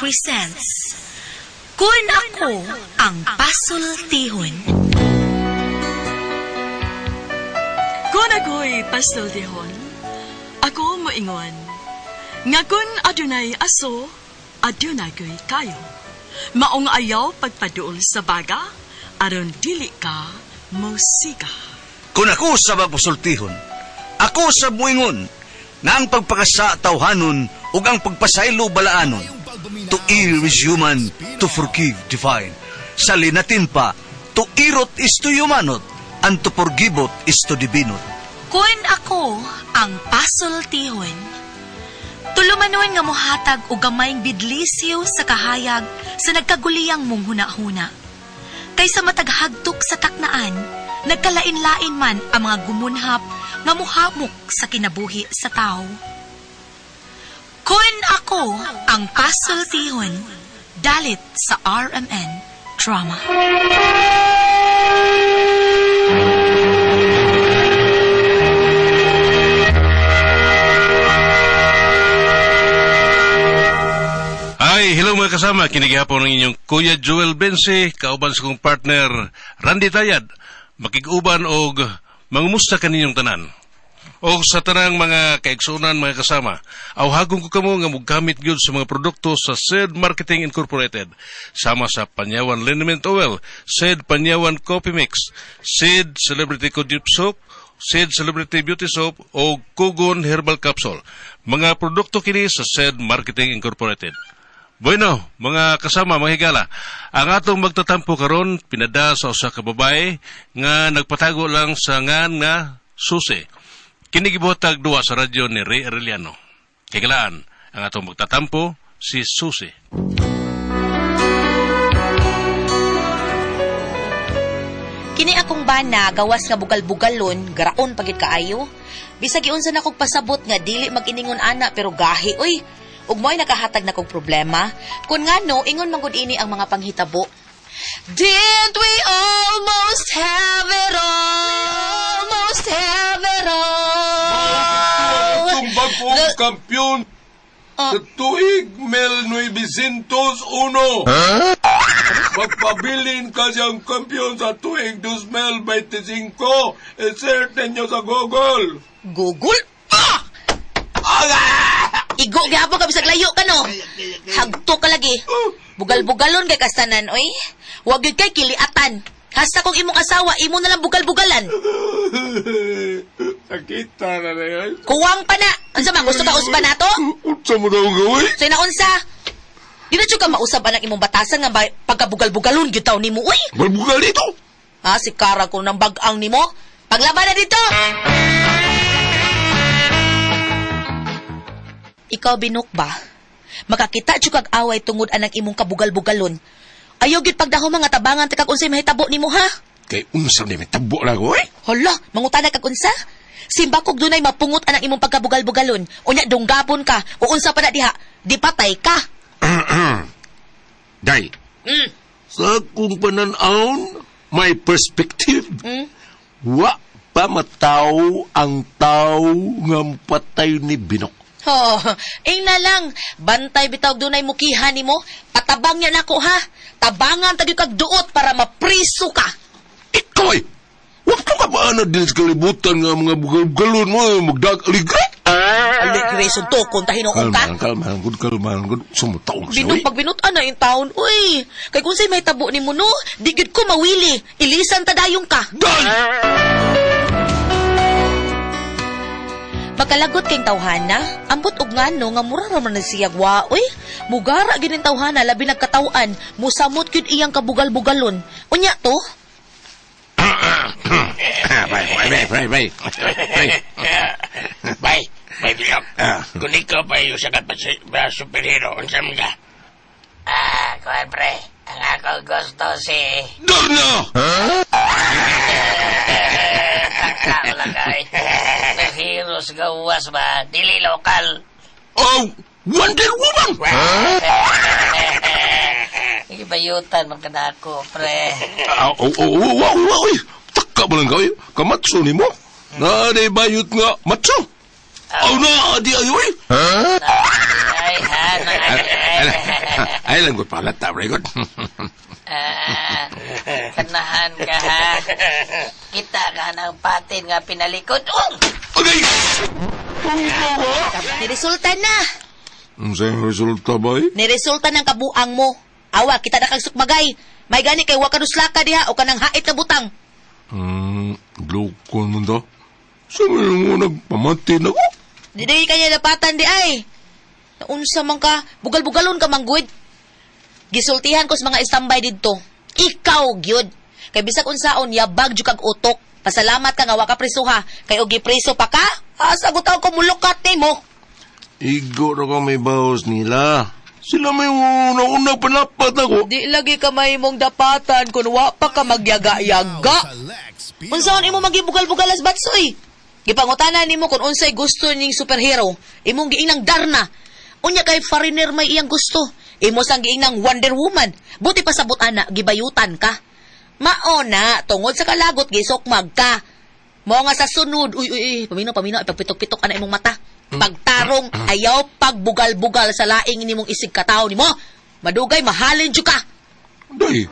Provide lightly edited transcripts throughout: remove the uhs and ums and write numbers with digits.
presents Kun Ako Ang Pasultihon. Kun ako'y pasultihon, ako moingon. Nga kun adunay aso, adunay ko'y kayo. Maong ayaw pagpaduol sa baga, aron dili ka musika. Kung ako sa mapasultihon, ako sa buingon, na ang pagpakasa tawhanon ug ang pagpasaylo balaanon. To err is human, to forgive divine. Sa linatin pa, to irot is to humanot, and to forgivot is to divinot. Kun Ako Ang Pasultihon. Tulumanon nga mohatag og gamayng bidlisyo sa kahayag sa nagkaguliyang mong huna-huna. Kaysa mataghagtok sa taknaan, nagkalain-lain man ang mga gumunhap nga muhamok sa kinabuhi sa tao. Kun Ako Ang Pasultihon, dalit sa RMN Drama. Ay, hello mga kasama. Kinigihapon ng inyong Kuya Joel Bense, kauban sa kong partner Randy Tayad. Makig-uban og mangumusta kaninyong tanan. O sa tanang mga kaigsunan mga kasama, awhagong ko kamo nga mugkamit gyud sa mga produkto sa SED Marketing Incorporated. Sama sa Panyawan Liniment Oil, SED Panyawan Coffee Mix, SED Celebrity Kudip Soap, SED Celebrity Beauty Soap o Kugon Herbal Capsule. Mga produkto kini sa SED Marketing Incorporated. Bueno, mga kasama, mga higala, ang atong magtatampo karon pinada sa usa ka babae nga nagpatago lang sa ngan nga susi. Kinigibuhatag duwa sa radyo ni Ray Arellano. Higalaan, ang atong magtatampo, si Susi. Kini akong bana, gawas nga bugal-bugalon, garaon pagit kaayo. Bisag iunsa na kog pasabot nga dili mag-iningon ana pero gahi, oy. Ug mo'y nakahatag na kog problema. Kun ngano, ingon man gud ini ang mga panghitabo. Did we almost have it all? Almost have it all? Tumbag ko kampiyon sa tuig 1901. Magpabilin ka siyang kampiyon sa tuig 2025. I-search ninyo sa Google. Google? Igo gihapon ka bisag layo ka no. Hagto ka lagi. Bugal-bugalon kay kastanan, oy. Huwag yun kay kiliatan. Hasta kung imong asawa, imo na lang bugal-bugalan. Sakita na yan. Kuwang pa na. Unsa man, gusto ka usba na to? Unsa mo na ang gawin? Say na unsa? Di na ka mausab ang imong batasan nga pagkabugal-bugalon gitaw nimo, uy. Bugal dito. Ha, si Kara ko ng bag-ang nimo. Paglaban na dito. Ikaw binuk ba? Makakita jud kag away tungod anang imong kabugal-bugalon. Ayaw gid pagdaho mga tabangan ta kag unsay mahitabo nimo ha? Kay unsa ni may tabo na ko, eh? Hala, mangutana kag unsa? Simba kog dunay mapungot anang imong pagkabugal-bugalon. Unya dunggapon ka o unsa pa na diha? Di patay ka. Day. Sa akong pananaon, may perspective. Wa pa mataw ang tao nga patay ni Binok. Oh, na lang. Bantay bitaw dunay mukihan nimo. Patabang yan ako ha. Tabangan tagi kag duot para mapriso ka. Ikaw ay, huwag ka ba na din sa kalibutan nga mga bugal-bugalon mo, magdag-aligay? Aligreson to, kung tahinoon ka. Kalmahan, sumutaon siya, Binong pagbinutan na yung taon, uy. Kay kung sa'y may tabo ni mo, no, di gid ko mawili. Ilisan tadayong ka. Dan! Makalagot kayong tawhana, ambot og ngano nga mura raman na siyag wa, uy. Mugara ginin tawhana, labi nagkatawan, musamot gid iyang kabugal-bugalon. Unya to? Bay, Binok. Kung ikaw pa yung sakat pa superhero, unsa mo ka? Kuhan pre, ang ako gusto si... Darna! Takao lang kay. The heroes gawas ba? Dili lokal. Oh, Wonder Woman! Ibayutan man ka na ako, pre. Taka ba lang kayo? Kamatso ni mo? Na bayot nga matso. Aw na, di ayo eh. Ay, Ay, lang ko pala, tabray ko. Kanahan ka, ha? Kita ka ng patin nga pinalikod. Agay! Niresulta na. Ang sa'yo resulta ba eh? Niresulta ng kabuang mo. Awa, kita na kang sukmagay. May gani kay wakaduslaka diha o kanang hait na butang. Loko mo da. Saan mo nagpamati na ko? Di kanya napatan di ay. Naunsa man ka, bugal-bugalon ka manggod. Gisultihan ko sa mga istambay didto. Ikaw gyud. Kay bisag unsaon yabag jud kag utok. Pasalamat ka nga wa ka prisuha. Kay og gipreso pa ka? Sagot ko mulukat nimo. Igo na ka may bawas nila. Sila may una-una panapat ako. Di lagi ka may mong dapatan kung wa pa ka magyaga-yaga. Unsaon imo magibugal-bugal as batsoy? Gipangutanan nimo kung unsay gusto ning superhero. Imong giinang Darna. Unya kay foreigner may iyang gusto. Imo sang giinang Wonder Woman. Buti pa sabot ana gibayutan ka. Maona tungod sa kalagot gisokmag ka. Mo nga sa sunod, uy, paminaw, ipagpitok-pitok ana imong mata. Pagtarong, ayaw pagbugal-bugal sa laing nimong isig kataw nimo. Madugay, mahalin jud ka. Day.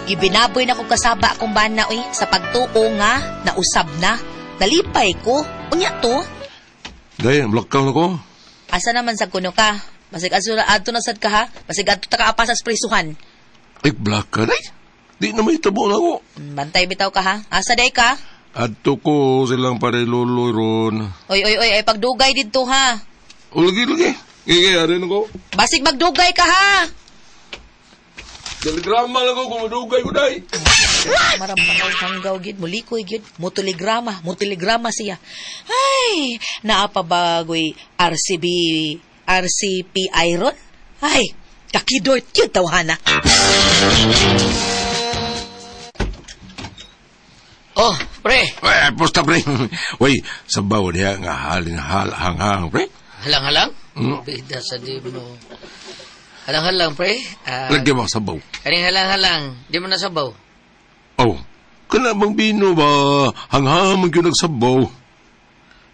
Gibinaboy na kong kasaba akong bana, uy, sa pagtuo nga, nausab na. Nalipay ko. Unya to. Day, blakaw na ko. Asa naman sa kuno ka? Masig adto na sad ka ha? Masig adto ta ka sa prisuhan. Ay, black ka, day. Di na may tabo na ko. Bantay bitaw ka ha? Asa day ka? Adto ko silang pareluloy ron. Oy, ay pagdugay didto ha. O, lagi. Gagayarin ako. Basig magdugay ka ha. Telegrama lang ako kung madugay ko, day. Maramang hanggaw gid, mulikoy gid, mutiligrama siya. Ay, naapabagoy RCP Iron? Ay, kakidort yun tawhana. Oh, pre. Posta, pre. Uy, sabaw niya nga hanghang, pre. Halang-halang? Bida sa di mo. Halang-halang, pre. Lagyan mo sabaw. Kaning halang-halang. Di mo nasabaw. Oh, kana bang bino ba hanghang yun nagsabaw?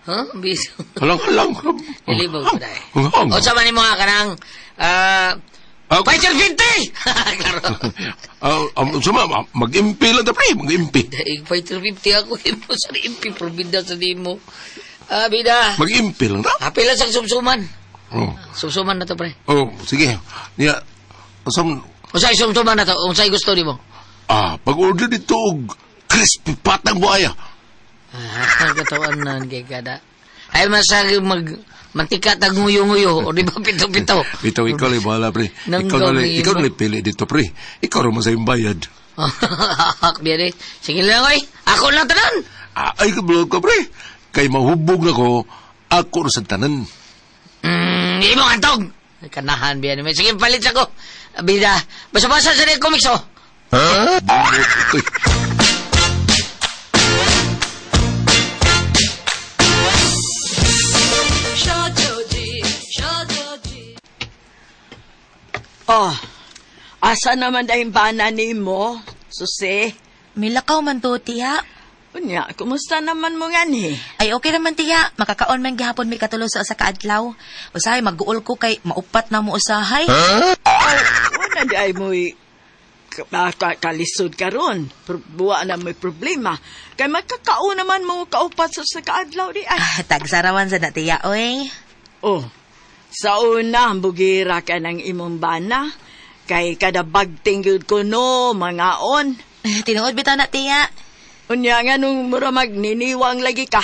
Huh? Biso. Halang-halang. Ilibaw ko dahil. Hanghang. O, sama ni mo nga ka ng... Fighter 50! Klaro. Sama, mag-impi lang ta, pre. Mag-impi. Dahil Fighter 50 ako. Imo sa impi. Probida sa di mo. Bida. Mag-impi lang ta. Happy lang sa sumsuman. Oh. Sumsuman na to, pre. Oh, sige. Niya, asam... Usay sumsuman na to. Usay gusto ni mo. Pag-order dito og crispy patang buhaya. Katawan na kay kada. Ay masagi mantika tag nguyo-nguyo o di ba pito-pito. Bitaw, ikaw lang bahala, pre. Ikaw lang pili dito, pre. Ikaw rin masayang bayad. Biyan eh. Sige lang, oy. Ako lang tanan. Ay, kablog ka, pre. Kay mahubog na ko, ako na sa tanan. Di mo kantog. Kanahan biyan. Sige, palit ako. Bida. Basa-basa sa rin comics, oh. Uy. Oh, asa naman dahil bana ni mo, Susi? Milakaw man to, tiya. Unya, kumusta naman mo nga ni? Ay, okay naman, tiya. Makakaon man gihapon may katulo sa usa ka adlaw. Usahay, mag-uol ko kay maupat na mo usahay. Wala di ay mo'y kalisod ka ron. Buwa na may problema. Kay magkakao naman mo kaupat sa kaadlaw di ay. Tagsarawan sa na, tiya, oy. Oh, sa una, bugira ka ng imong bana. Kay kada bagtinggod ko no, mga on. Tinuod bitaw na, tiya. Unya nga nung muramag niniwang lagi ka.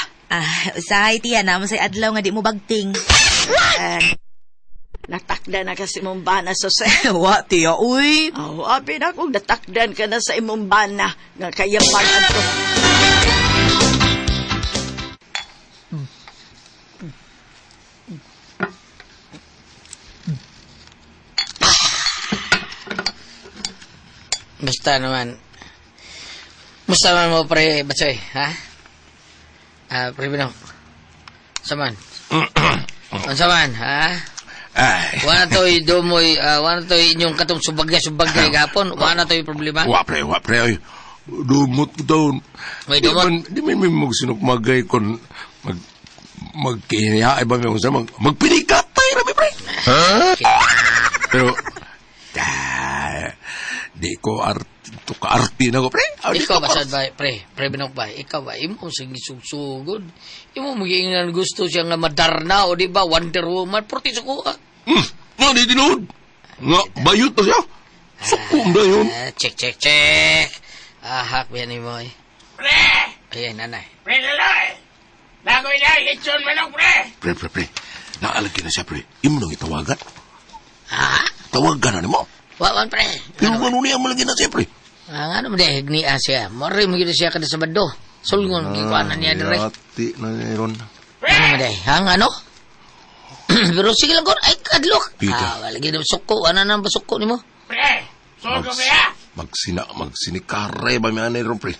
Usahay, tiya, naman sa adlaw nga di mo bagting. Natakdan na kasi imong bana sa Wa, tiya, uy. Abi na kung natakdan ka na sa imong bana nga kayapangan to. Basta naman. Musta man mo, pre, Batsoy, ha? Pre, Binong. Saman. Saman, ha? Ay. Wala to'y dumoy, wala to'y inyong katong subagay gapon. Wala to'y problema. Wa, pre. Oy. Dumot ko taon. May dumot? Di man may magsinukmagay kon magkinihaay ba may sa magpinikatay na, pre. Pero, di ko arti na ko, pre. Ikaw ba, sad ba, pre Binok ba? Ikaw ba, imo sige sugsugod. Imo magiingan gusto siya nga Madarna o di ba, Wonder Woman, porti sa kuha. Nga, di tinood. Nga, bayot na siya. Sukum na yun. Check. Ahak, yan ni mo eh. Pre! Ayan, nanay. Pre Laloy! Bagoy na, lechon manok, pre! Pre. Naalagi na siya, pre. Imo nang itawagan. Ha? Tawagan na mo. Wawan, pre. Pero ano niya malagi na siya, pre. Ano mo dahil ni siya? Mori mo gina siya kada sa bando. Sulgon, gikuanan niya dire. Ati na niya ron. Ano mo dahil? Hang ano? Pero sige lang ko, ay kadlok. Pita. Lagi na suko. Ano na ba suko ni mo? Pre! Solgo ba ya? Magsinikaray ba may anay ron, pre?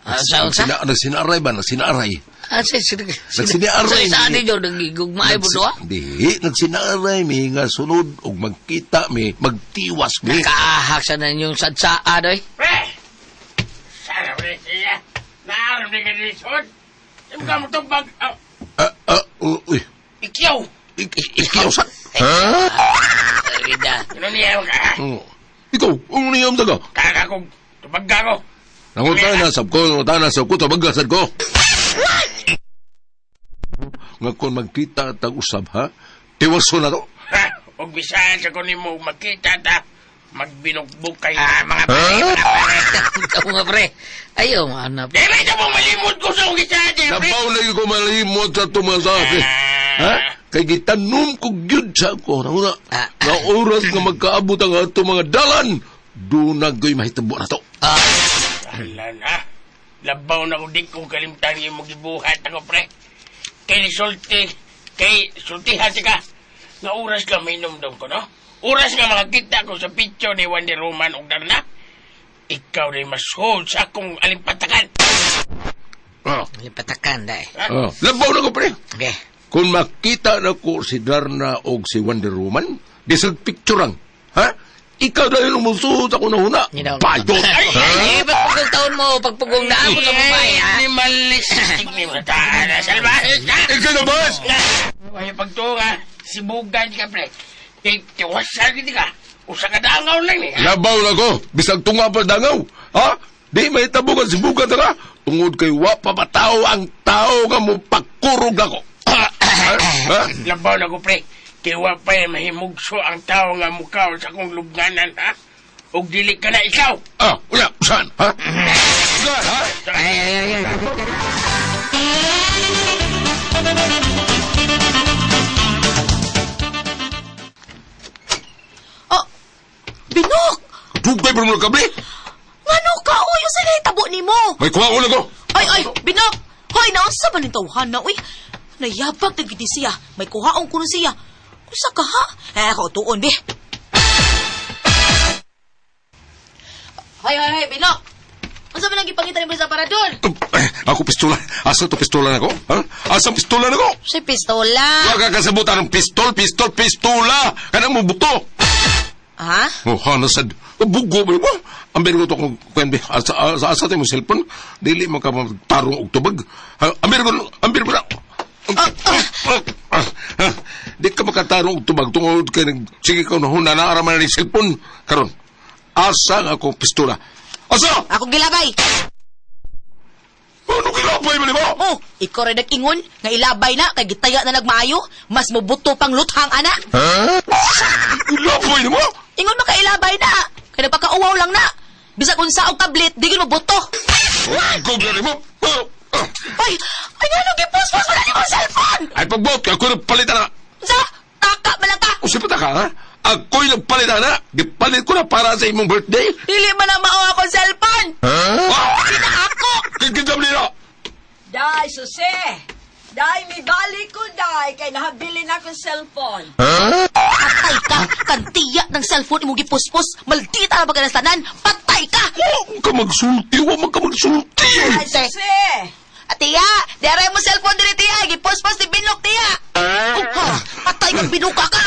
Saan sa? Nagsinaray ba? Nagsinaray. Sige. Nagsinaray. Sa atin yun, nagigugmaay mo doa? Di, nagsinaray. May nga sunod. O magkita, may magtiwas. May. Nakaahak sa na yung sadsaa doy. Pre! Sana pre siya. Naaram ni ka lechon. Imo ka mo itong bag... Uy. Ikyaw! Ikiyaw sa? Vida. Ano niya ka? Ikaw, niyam sa ka? Kaka kong tubag ako. Nangutanasap ko, tabagasad ko. Nga kung magkita at usab, ha? Tiwaso na to. Ha? Huwag bisahan sa kunin mo magkita ta. Magbinugbog kayo. Mga pre! Ikaw nga pre. Ayaw, hanap. Di ba ito mong malimod ko sa kong isa dyan, pre? Nabaw na ko malimot sa tumasabi. Ha? Kay gitanom ko gyud sa ako. Nga oras nga magkaabot ang ato mga dalan. Doon na ko'y mahitabo na to. Ala na. Labaw na ko di kung kalimtan yung magibuhat ako, pre. Kay sultihan ka. Nga oras ka may numdum ko, no? Oras nga makakita ko sa picture ni Wonder Woman o Darna. Ikaw rin mashold sa akong alimpatakan. Patakan, day. Labaw na ko, pre. Okay. Kung makita na ko si Darna o si Wonder Woman, disag picturean. Ha? Ikaw dahil umusuot ako na huna. Bayot! Ay, ba't pagong taon mo? Pagpugong na ako sa babae, ha? Ni malis. Ni mataan na salbahes ka. Ikaw na, boss! Ay, pagtunga, sibugan ka, pre. Tiwasan ka. Usa ka dangaw lang, eh. Labaw na ko. Bisag tunga pa dangaw. Ha? Di may tabugan si bukan ka. Tungod kay wapa matao ang tao nga mo pagkurog ako. Labaw na ko, pre. Kiwa pa mahimugso ang tao nga mukaw sa kong lubnganan, ha? Ug dili ka na ikaw. Uya, saan? Ha? Saan, ha? Ay. Binok! Dugay pa mo kabli. Ngano ka, uy, usa na itabo ni mo. May kuha ko na ko. Ay, Binok! Hoy, naunsa ba nitong tawhan na, uy? Nayabag na gidi siya. May kuhaong kuno siya. Kusa ka, ha? Ako tuon, be. Hoy, Binok! Unsa man ang gipangitan mo sa parador? Ako pistola. Asa to pistola na ko? Ha? Asa pistola na ko? Si pistola. Wag ka kasabutan ng pistola. Kanang mo buto. Ha? Hanasad. Bugo ba ba? Ang biro to kung asa tayo mo cellphone, dili mo ka magtarong og tubag. Ang biro na. Di ka makatarong og tubag tungod kay sige ka nahuna na araman ni cellphone. Karon, asa nga akong pistola? Asa? Ako gilabay. Ano kilapay mo mo? Oh, ikaw rin nag-ingon, nga ilabay na, kay gitaya na nagmaayo, mas mabuto pang luthang, ana. Ha? Kilapay mo? Ingon makailabay na, kay nagpakauwaw lang na. Bisa kung sa og tablet, di mo buto. Gobra mo? Ay, nga nung gipos-pos mo na ni mong cellphone. Ay pagbot, ako nagpalitan na. Sa, taka ba lang ka? O siya ka, ha? Ako'y nagpalitan na. Gipalit ko na para sa imong birthday. Dili man na mao akong cellphone. Hindi na ako. Kikidam nila. Day, Jose! Day, may balik ko, day, kay nahabili na akong cellphone. Patay ka, kantiya ng cellphone imong gipuspos. Maldita na pagkanastanan. Patay ka. Huwag ka magsulti. Huwag ka magsulti. Day, Jose! Tiya, dere mo cellphone dili tiya. Gipuspos ni Binok, tiya. Patay ka, binuka ka.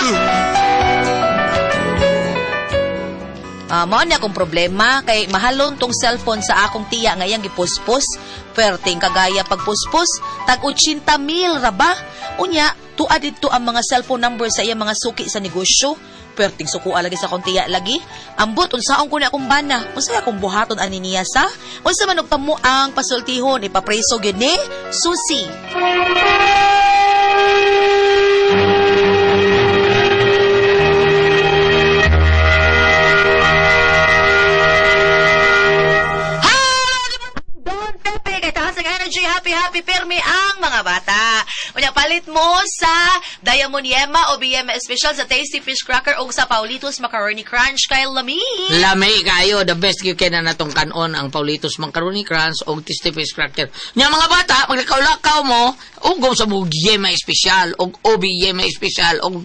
Mao na akong problema kay mahalon tong cellphone sa akong tiya ngayang gipuspos. Perting kagaya pagpuspos, tag 80,000 ra ba? Unya, tuad dito ang mga cellphone number sa iyang mga suki sa negosyo. Perting sukuha lagi sa akong tiya lagi. Ambot unsaon ko na akong bana. Unsay akong buhaton ani niya sa? Unsa man og pamo ang pasultihon ipapreso gyud ni Susi. Happy Permi ang mga bata. Unya palit mo sa Diamond Yema o BM Special sa Tasty Fish Cracker o sa Paulitos Macaroni Crunch kay Lami. Lami kayo, the best gyud kay na natong kanon ang Paulitos Macaroni Crunch o Tasty Fish Cracker. Nya mga bata, magkaulakaw mo, ugom sa mug Yema Special o OB Yema Special o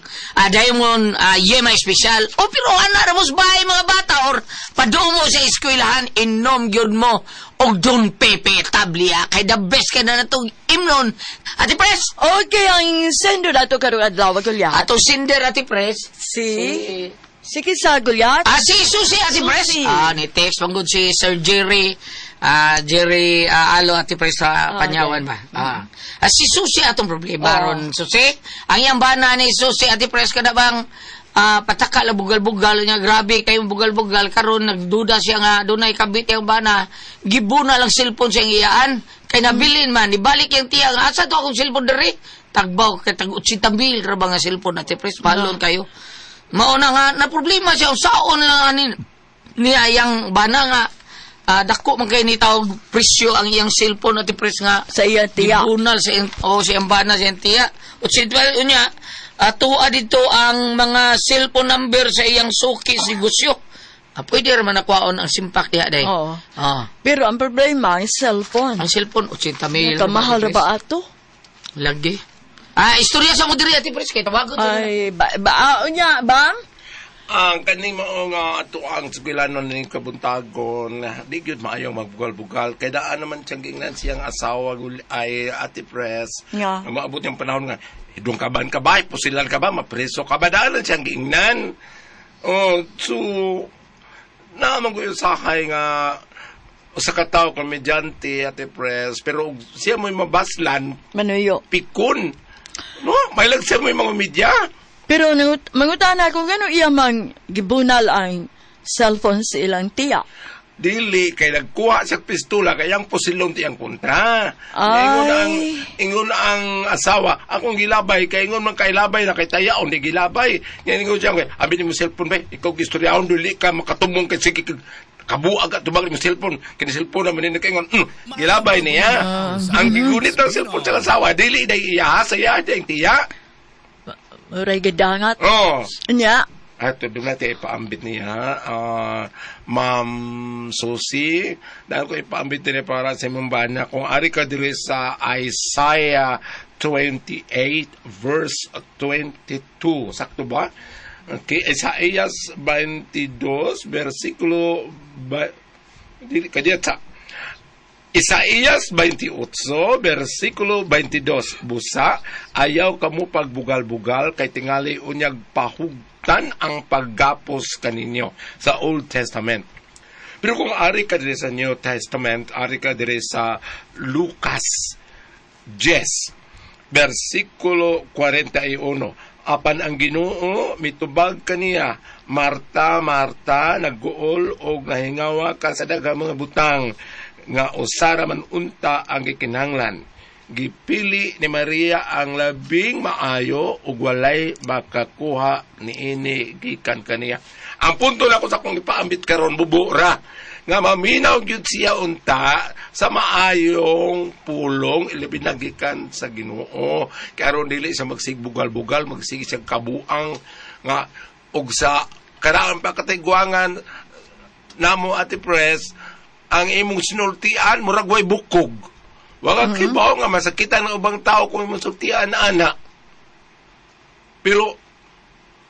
Diamond Yema Special. O pero ana ra mos bahay mga bata or padumo sa eskwelahan inom gyud mo og Don Pepe tablia kay the best ka na natong imnon. Ate Pres, Okay, ang sendo na ito karong adlaw, Gulyat. ato sinder Ate Pres. Sige sa Gulyat. Si Susi Ate Pres. Susi. Ni text pangod si Sir Jerry. Jerry Alo Ate Pres sa Panyawan ba? Si Susi atong problema ron Susi. Ang iyang bana ni Susi Ate Pres kada bang pataka la bugal-bugal niya, grabe kayong bugal-bugal karon nagduda siya nga dunay kabit yung bana, gibuna lang cellphone siyang iyaan kay nabilin man ibalik yung tiya nga asa to akong cellphone diri tagbaw kay tag 80,000 ra ba nga cellphone Ate Pres balon kayo mao na nga na problema siya usaon lang anin niya yang bana nga dako man kay ni tawag presyo ang iyang cellphone Ate Pres nga Sa iyang tiya. gibunal sa siyang bana sa iyang tiya 80,000 unya tuwa dito ang mga cellphone number sa iyang suki si Gusyo. Pwede raman nakwaon ang simpak diya day. Oo. Pero ang problema, ang cellphone. Ang cellphone, 80,000. Kamahal na ba ato? Lagi. Istorya sa mo diri Ate Pres kay tawagon sa Ay, niya, bang? Ang kaning mao nga ato ang sibilanon ning kabuntagon di gyud maayo magbugal-bugal kay daan naman siyang gingnan siyang asawa ay Ate Pres. Nga. Maabot yung panahon nga idong kaban ka ba, pusilan ka ba, mapreso ka ba, daan siyang gingnan. So naman ko yung sahay nga usa ka tawo komedyante Ate Pres pero siya mo'y mabaslan Manuyo. pikon. No, may lang siya mo'y mga media. Pero mangutana ko gano iya mang gibunal ang cellphone sa ilang tiya. Dili kay nagkuha sa pistola kay ang posilon tiyang kontra. Ay. Ingon ang asawa, akong gilabay kay ingon man kay labay na kay tayaon di gilabay. Yan ingon siya kay abi ni mo cellphone ba? Ikaw gistoryaon dili ka makatumong kay sige kabuag at tubag mo cellphone. Kini cellphone naman ni kay ingon, gilabay niya. Ang gigunit ng cellphone sa asawa dili day iya saya ding tiya. Muray gadangat. Nya. At doon natin ipaambit niya, Ma'am Susi, dahil ko ipaambit niya para sa mumbana, kung ari ka diri sa Isaiah 28 verse 22, sakto ba? Okay, Isaiah 22 versikulo Isaías 28, versikulo 22, busa, ayaw kamo pagbugal-bugal kay tingali unyag pahugtan ang paggapos kaninyo sa Old Testament. Pero kung ari ka dire sa New Testament, ari ka dire sa Lucas 10, versikulo 41, apan ang Ginoo mitubag kaniya, Marta, Marta, nagguol og nahingawa ka sa daghang mga butang, nga usara man unta ang gikinahanglan. Gipili ni Maria ang labing maayo ug walay makakuha niini gikan kaniya. Ang punto na ko sa kong ipaambit karon bubura nga maminaw gyud siya unta sa maayong pulong ilabin na gikan sa Ginoo. Karon dili sa magsigbugal-bugal, magsige siya kabuang nga og sa karaan pagkatigwangan namo Ate Pres ang imong sinultian murag way bukog. Wala kibaw nga masakitan ng ubang tao kung imong sultian ana. Pero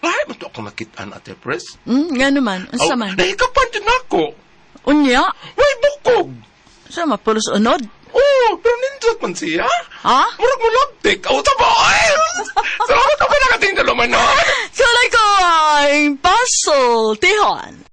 lahi mo to ako nakitaan Ate Pres. Nga naman, unsa man. Nahikapan din ako. Unya? Way bukog. Sa mapulos unod? Pero nindot man siya. Ha? Murag mo labtik. Taba ay. Salamat ako nakating dalaman na. Kalay ko ang puzzle, Tihon.